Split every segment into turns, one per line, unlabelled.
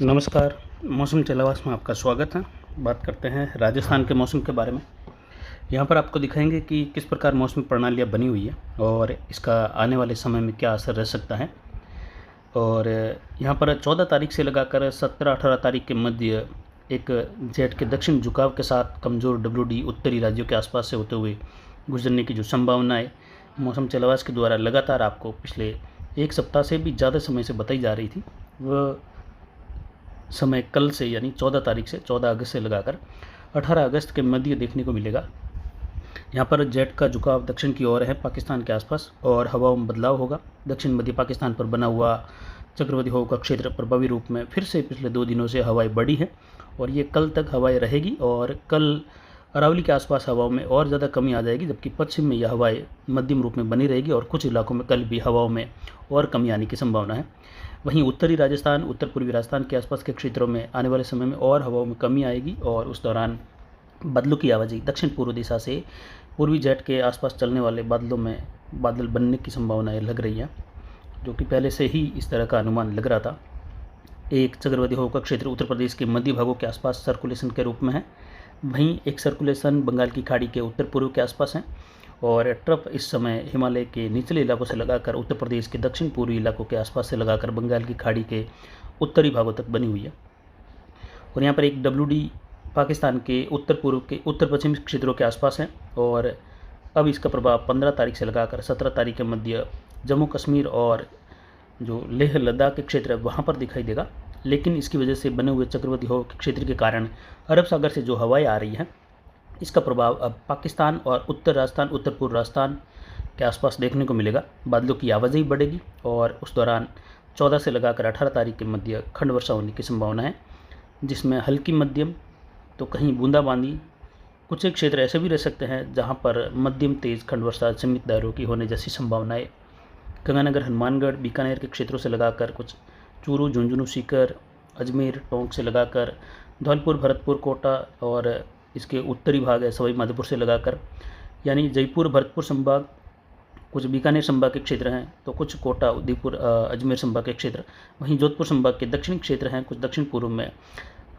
नमस्कार। मौसम चलावास में आपका स्वागत है। बात करते हैं राजस्थान के मौसम के बारे में। यहाँ पर आपको दिखाएंगे कि किस प्रकार मौसमी प्रणालियाँ बनी हुई है और इसका आने वाले समय में क्या असर रह सकता है। और यहाँ पर 14 तारीख से लगाकर 17-18 तारीख के मध्य एक जेट के दक्षिण झुकाव के साथ कमज़ोर WD उत्तरी राज्यों के आसपास से होते हुए गुजरने की जो संभावना है, मौसम चलावास के द्वारा लगातार आपको पिछले एक सप्ताह से भी ज़्यादा समय से बताई जा रही थी, वह समय कल से यानी 14 तारीख से 14 अगस्त से लगाकर 18 अगस्त के मध्य देखने को मिलेगा। यहाँ पर जेट का झुकाव दक्षिण की ओर है पाकिस्तान के आसपास और हवाओं में बदलाव होगा। दक्षिण मध्य पाकिस्तान पर बना हुआ चक्रवाती हवाओं का क्षेत्र प्रभावी रूप में फिर से पिछले 2 दिनों से हवाएं बढ़ी हैं और ये कल तक हवाएं रहेगी और कल अरावली के आसपास हवाओं में और ज़्यादा कमी आ जाएगी, जबकि पश्चिम में यह हवाएं मध्यम रूप में बनी रहेगी और कुछ इलाकों में कल भी हवाओं में और कमी आने की संभावना है। वहीं उत्तरी राजस्थान, उत्तर पूर्वी राजस्थान के आसपास के क्षेत्रों में आने वाले समय में और हवाओं में कमी आएगी और उस दौरान बादलों की आवाजाही दक्षिण पूर्व दिशा से पूर्वी जेट के आसपास चलने वाले बादलों में बादल बनने की संभावनाएं लग रही हैं, जो कि पहले से ही इस तरह का अनुमान लग रहा था। एक चक्रवाती हवा का क्षेत्र उत्तर प्रदेश के मध्य भागों के आसपास सर्कुलेशन के रूप में है। वहीं एक सर्कुलेशन बंगाल की खाड़ी के उत्तर पूर्व के आसपास है और ट्रफ इस समय हिमालय के निचले इलाकों से लगाकर उत्तर प्रदेश के दक्षिण पूर्वी इलाकों के आसपास से लगाकर बंगाल की खाड़ी के उत्तरी भागों तक बनी हुई है। और यहाँ पर एक WD पाकिस्तान के उत्तर पूर्व के उत्तर पश्चिमी क्षेत्रों के आसपास है और अब इसका प्रभाव 15 तारीख से लगाकर 17 तारीख के मध्य जम्मू कश्मीर और जो लेह लद्दाख के क्षेत्र है वहाँ पर दिखाई देगा। लेकिन इसकी वजह से बने हुए चक्रवाती हवा के क्षेत्र के कारण अरब सागर से जो हवाएं आ रही हैं, इसका प्रभाव अब पाकिस्तान और उत्तर राजस्थान, उत्तर पूर्व राजस्थान के आसपास देखने को मिलेगा। बादलों की आवाजाही बढ़ेगी और उस दौरान 14 से लगाकर 18 तारीख के मध्य खंड वर्षा होने की संभावना है, जिसमें हल्की मध्यम तो कहीं बूंदाबांदी, कुछ एक क्षेत्र ऐसे भी रह सकते हैं जहां पर मध्यम तेज खंड वर्षा सीमित दायरों की होने जैसी संभावनाएं गंगानगर, हनुमानगढ़, बीकानेर के क्षेत्रों से लगाकर कुछ चूरू, झुंझुनू, सीकर, अजमेर, टोंक से लगाकर धौलपुर, भरतपुर, कोटा और इसके उत्तरी भाग है सवाई माधोपुर से लगाकर यानी जयपुर, भरतपुर संभाग, कुछ बीकानेर संभाग के क्षेत्र हैं, तो कुछ कोटा, उदयपुर, अजमेर संभाग के क्षेत्र, वहीं जोधपुर संभाग के दक्षिणी क्षेत्र हैं, कुछ दक्षिण पूर्व में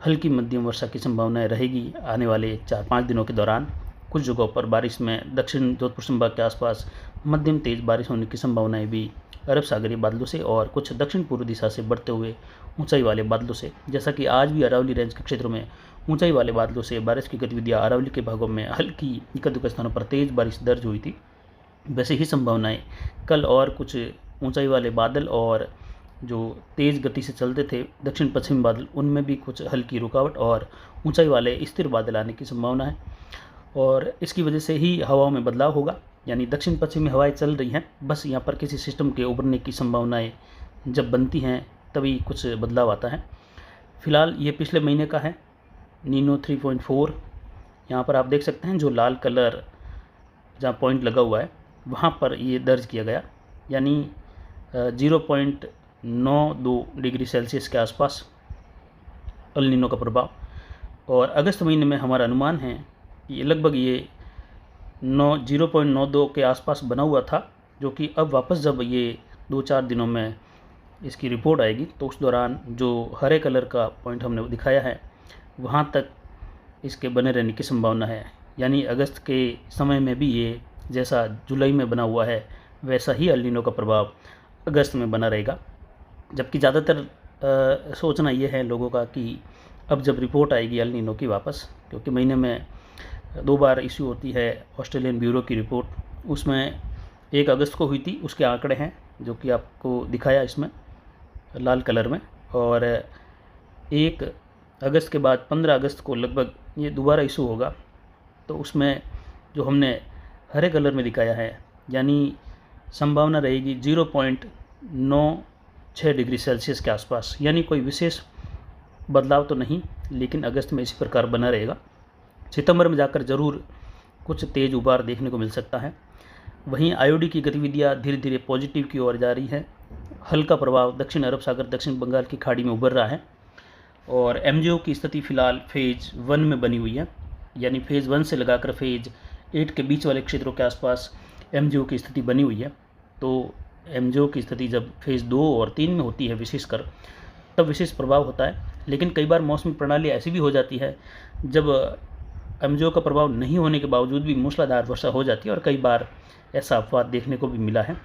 हल्की मध्यम वर्षा की संभावनाएं रहेगी आने वाले 4-5 दिनों के दौरान। कुछ जगहों पर बारिश में दक्षिण जोधपुर संभाग के आसपास मध्यम तेज बारिश होने की संभावनाएं भी अरब सागरीय बादलों से और कुछ दक्षिण पूर्व दिशा से बढ़ते हुए ऊंचाई वाले बादलों से, जैसा कि आज भी अरावली रेंज के क्षेत्रों में ऊंचाई वाले बादलों से बारिश की गतिविधियां अरावली के भागों में हल्की इक्का-दुक्का स्थानों पर तेज बारिश दर्ज हुई थी। वैसे ही संभावनाएं कल और कुछ ऊंचाई वाले बादल और जो तेज़ गति से चलते थे दक्षिण पश्चिमी बादल, उनमें भी कुछ हल्की रुकावट और ऊंचाई वाले स्थिर बादल आने की संभावना है और इसकी वजह से ही हवाओं में बदलाव होगा। यानी दक्षिण पश्चिमी हवाएं चल रही हैं, बस यहाँ पर किसी सिस्टम के उभरने की संभावनाएं जब बनती हैं तभी कुछ बदलाव आता है। फिलहाल ये पिछले महीने का है, नीनो 3.4। यहाँ पर आप देख सकते हैं जो लाल कलर जहाँ पॉइंट लगा हुआ है वहाँ पर ये दर्ज किया गया, यानी 0.92 डिग्री सेल्सियस के आसपास अल नीनो का प्रभाव। और अगस्त महीने में हमारा अनुमान है कि लगभग ये 0.92 के आसपास बना हुआ था, जो कि अब वापस जब ये 2-4 दिनों में इसकी रिपोर्ट आएगी तो उस दौरान जो हरे कलर का पॉइंट हमने दिखाया है वहाँ तक इसके बने रहने की संभावना है। यानी अगस्त के समय में भी ये जैसा जुलाई में बना हुआ है वैसा ही अल नीनो का प्रभाव अगस्त में बना रहेगा। जबकि ज़्यादातर सोचना ये है लोगों का कि अब जब रिपोर्ट आएगी अल नीनो की वापस, क्योंकि महीने में 2 बार इश्यू होती है ऑस्ट्रेलियन ब्यूरो की रिपोर्ट, उसमें 1 अगस्त को हुई थी, उसके आंकड़े हैं जो कि आपको दिखाया इसमें लाल कलर में, और 1 अगस्त के बाद 15 अगस्त को लगभग ये दोबारा इशू होगा, तो उसमें जो हमने हरे कलर में दिखाया है यानी संभावना रहेगी 0.96 डिग्री सेल्सियस के आसपास। यानी कोई विशेष बदलाव तो नहीं, लेकिन अगस्त में इसी प्रकार बना रहेगा। सितंबर में जाकर ज़रूर कुछ तेज़ उबार देखने को मिल सकता है। वहीं आईओडी की गतिविधियाँ धीरे धीरे पॉजिटिव की ओर जा रही है। हल्का प्रभाव दक्षिण अरब सागर, दक्षिण बंगाल की खाड़ी में उभर रहा है और एमजीओ की स्थिति फ़िलहाल फेज़ 1 में बनी हुई है, यानी फेज़ 1 से लगाकर फेज़ 8 के बीच वाले क्षेत्रों के आसपास एमजीओ की स्थिति बनी हुई है। तो एमजीओ की स्थिति जब फेज़ 2 और 3 में होती है विशेषकर, तब विशेष प्रभाव होता है। लेकिन कई बार मौसमी प्रणाली ऐसी भी हो जाती है जब एमजो का प्रभाव नहीं होने के बावजूद भी मूसलाधार वर्षा हो जाती है, और कई बार ऐसा अपवाद देखने को भी मिला है।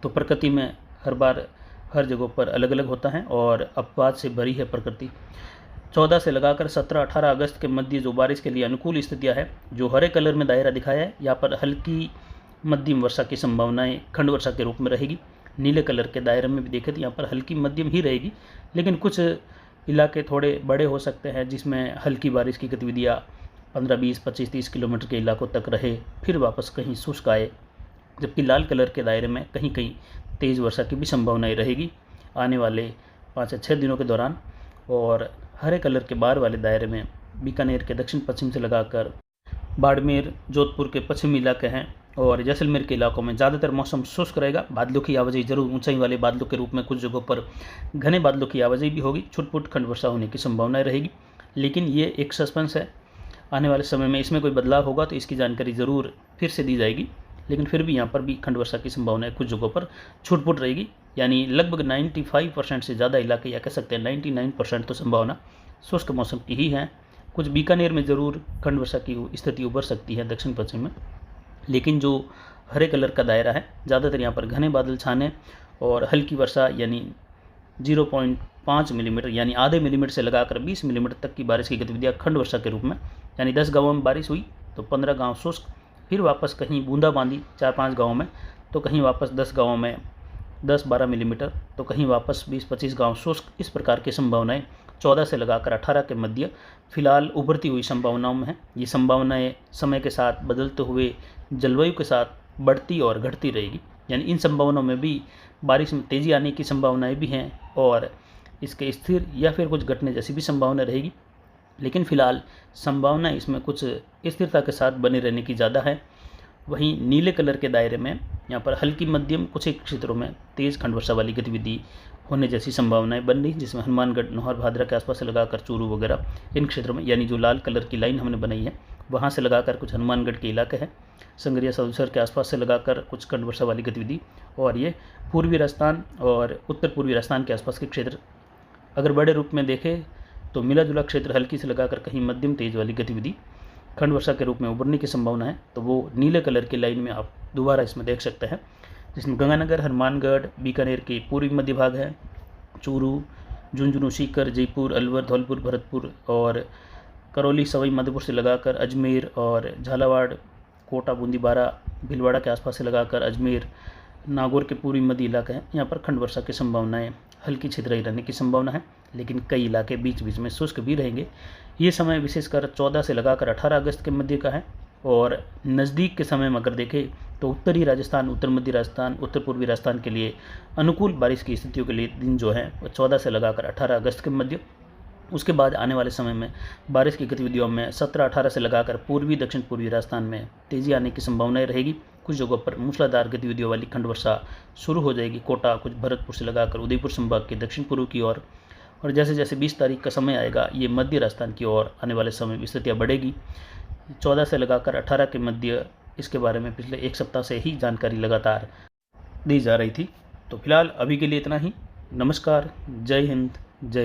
तो प्रकृति में हर बार हर जगहों पर अलग अलग होता है और अपवाद से भरी है प्रकृति। 14 से लगाकर 17-18 अगस्त के मध्य जो बारिश के लिए अनुकूल स्थितियां हैं, जो हरे कलर में दायरा दिखाया है, यहाँ पर हल्की मध्यम वर्षा की संभावनाएं खंड वर्षा के रूप में रहेगी। नीले कलर के दायरे में भी देखें तो यहाँ पर हल्की मध्यम ही रहेगी, लेकिन कुछ इलाके थोड़े बड़े हो सकते हैं जिसमें हल्की बारिश की गतिविधियाँ 15, 20, 25, 30 किलोमीटर के इलाकों तक रहे, फिर वापस कहीं शुष्क आए। जबकि लाल कलर के दायरे में कहीं कहीं तेज़ वर्षा की भी संभावनाएं रहेगी आने वाले 5 या 6 दिनों के दौरान। और हरे कलर के बार वाले दायरे में बीकानेर के दक्षिण पश्चिम से लगाकर बाड़मेर, जोधपुर के पश्चिमी इलाके हैं और जैसलमेर के इलाकों में ज़्यादातर मौसम शुष्क रहेगा। बादलों की आवाजाही जरूर ऊंचाई वाले बादलों के रूप में कुछ जगहों पर घने बादलों की आवाजाही भी होगी। छुटपुट खंड वर्षा होने की संभावनाएं रहेगी, लेकिन ये एक सस्पेंस है। आने वाले समय में इसमें कोई बदलाव होगा तो इसकी जानकारी ज़रूर फिर से दी जाएगी, लेकिन फिर भी यहाँ पर भी खंड वर्षा की संभावनाएं कुछ जगहों पर छुटपुट रहेगी। यानी लगभग 95% से ज़्यादा इलाके, या कह सकते हैं 99% तो संभावना शुष्क मौसम की ही है। कुछ बीकानेर में ज़रूर खंड वर्षा की स्थिति उभर सकती है दक्षिण पश्चिम में, लेकिन जो हरे कलर का दायरा है, ज़्यादातर यहाँ पर घने बादल छाने और हल्की वर्षा यानी 0.5 मिलीमीटर यानी आधे मिलीमीटर से लगाकर 20 मिलीमीटर तक की बारिश की गतिविधियाँ खंड वर्षा के रूप में, यानी 10 गाँवों में बारिश हुई तो 15 गाँव शुष्क, फिर वापस कहीं बूंदाबांदी 4-5 गाँवों में, तो कहीं वापस 10 गाँवों में 10-12 मिलीमीटर, तो कहीं वापस 20-25 गाँव शुष्क। इस प्रकार की संभावनाएं 14 से लगाकर 18 के मध्य फिलहाल उभरती हुई संभावनाओं में है। ये संभावनाएं समय के साथ बदलते हुए जलवायु के साथ बढ़ती और घटती रहेगी, यानी इन संभावनाओं में भी बारिश में तेज़ी आने की संभावनाएं भी हैं और इसके स्थिर या फिर कुछ घटने जैसी भी संभावना रहेगी। लेकिन फिलहाल संभावना इसमें कुछ स्थिरता के साथ बने रहने की ज़्यादा है। वहीं नीले कलर के दायरे में यहाँ पर हल्की मध्यम कुछ एक क्षेत्रों में तेज़ खंड वर्षा वाली गतिविधि होने जैसी संभावनाएं बन रही, जिसमें हनुमानगढ़, नौहर, भादरा के आसपास से लगाकर चूरू वगैरह इन क्षेत्रों में, यानी जो लाल कलर की लाइन हमने बनाई है वहाँ से लगाकर कुछ हनुमानगढ़ के इलाके हैं, संगरिया सऊसर के आसपास से लगाकर कुछ खंड वर्षा वाली गतिविधि, और ये पूर्वी राजस्थान और उत्तर पूर्वी राजस्थान के आसपास के क्षेत्र। अगर बड़े रूप में देखें तो मिला जुला क्षेत्र हल्की से लगाकर कहीं मध्यम तेज वाली गतिविधि खंड वर्षा के रूप में उभरने की संभावना है। तो वो नीले कलर की लाइन में आप दोबारा इसमें देख सकते हैं, जिसमें गंगानगर, हनुमानगढ़, बीकानेर के पूर्वी मध्य भाग है, चूरू, झुंझुनू, सीकर, जयपुर, अलवर, धौलपुर, भरतपुर और करौली, सवाई माधोपुर से लगाकर अजमेर और झालावाड़, कोटा, बूंदी, बारा, भीलवाड़ा के आसपास से लगाकर अजमेर, नागौर के पूर्वी मध्य इलाके हैं। यहाँ पर खंड वर्षा की संभावनाएं हल्की छितराई रहने की संभावना है, लेकिन कई इलाके बीच बीच में शुष्क भी रहेंगे। ये समय विशेषकर 14 से लगाकर 18 अगस्त के मध्य का है, और नज़दीक के समय में अगर देखें तो उत्तरी राजस्थान, उत्तर मध्य राजस्थान, उत्तर पूर्वी राजस्थान के लिए अनुकूल बारिश की स्थितियों के लिए दिन जो है वो 14 से लगाकर 18 अगस्त के मध्य। उसके बाद आने वाले समय में बारिश की गतिविधियों में 17-18 से लगाकर पूर्वी दक्षिण पूर्वी राजस्थान में तेज़ी आने की संभावनाएं रहेगी। कुछ जगहों पर मूसलाधार गतिविधियों वाली खंड वर्षा शुरू हो जाएगी, कोटा, कुछ भरतपुर से लगाकर उदयपुर संभाग के दक्षिण पूर्व की ओर। और जैसे जैसे 20 तारीख का समय आएगा, ये मध्य राजस्थान की ओर आने वाले समय में स्थितियाँ बढ़ेगी। 14 से लगाकर 18 के मध्य इसके बारे में पिछले एक सप्ताह से ही जानकारी लगातार दी जा रही थी। तो फिलहाल अभी के लिए इतना ही। नमस्कार, जय हिंद, जय